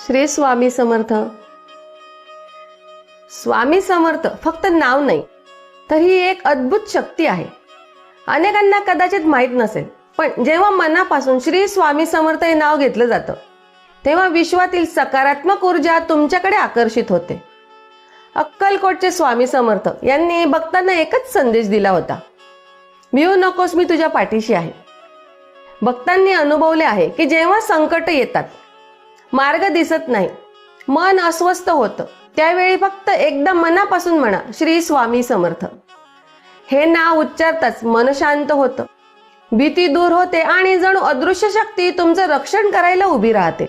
श्री स्वामी समर्थ. स्वामी समर्थ फक्त नाव नाही, तर ही एक अद्भुत शक्ती आहे. अनेकांना कदाचित माहीत नसेल, पण जेव्हा मनापासून श्री स्वामी समर्थ हे नाव घेतलं जातं, तेव्हा विश्वातील सकारात्मक ऊर्जा तुमच्याकडे आकर्षित होते. अक्कलकोटचे स्वामी समर्थ यांनी भक्तांना एकच संदेश दिला होता, भिवू नकोस, मी तुझ्या पाठीशी आहे. भक्तांनी अनुभवले आहे की जेव्हा संकट येतात, मार्ग दिसत नाही, मन अस्वस्थ होतं, त्यावेळी फक्त एकदा मनापासून म्हणा श्री स्वामी समर्थ. हे नाव उच्चारताच मन शांत होतं, भीती दूर होते आणि जणू अदृश्य शक्ती तुमचं रक्षण करायला उभी राहते.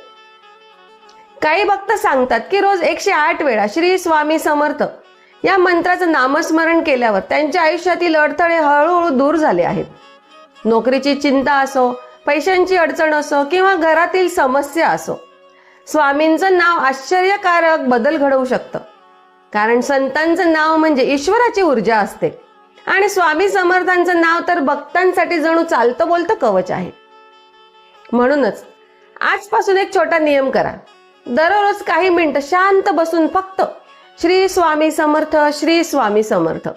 काही भक्त सांगतात की रोज 108 वेळा श्री स्वामी समर्थ या मंत्राचं नामस्मरण केल्यावर त्यांच्या आयुष्यातील अडथळे हळूहळू दूर झाले आहेत. नोकरीची चिंता असो, पैशांची अडचण असो किंवा घरातील समस्या असो, स्वामींचं नाव आश्चर्यकारक बदल घडवू शकतं. कारण संतांचं नाव म्हणजे ईश्वराची ऊर्जा असते आणि स्वामी समर्थांचं नाव तर भक्तांसाठी जणू चालतं बोलतं कवच आहे. म्हणूनच आजपासून एक छोटा नियम करा. दररोज काही मिनिटं शांत बसून फक्त श्री स्वामी समर्थ, श्री स्वामी समर्थ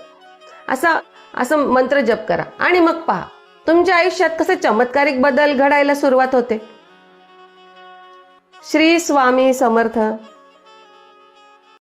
असा मंत्र जप करा आणि मग पहा तुमच्या आयुष्यात कसे चमत्कारिक बदल घडायला सुरुवात होते. श्री स्वामी समर्थ.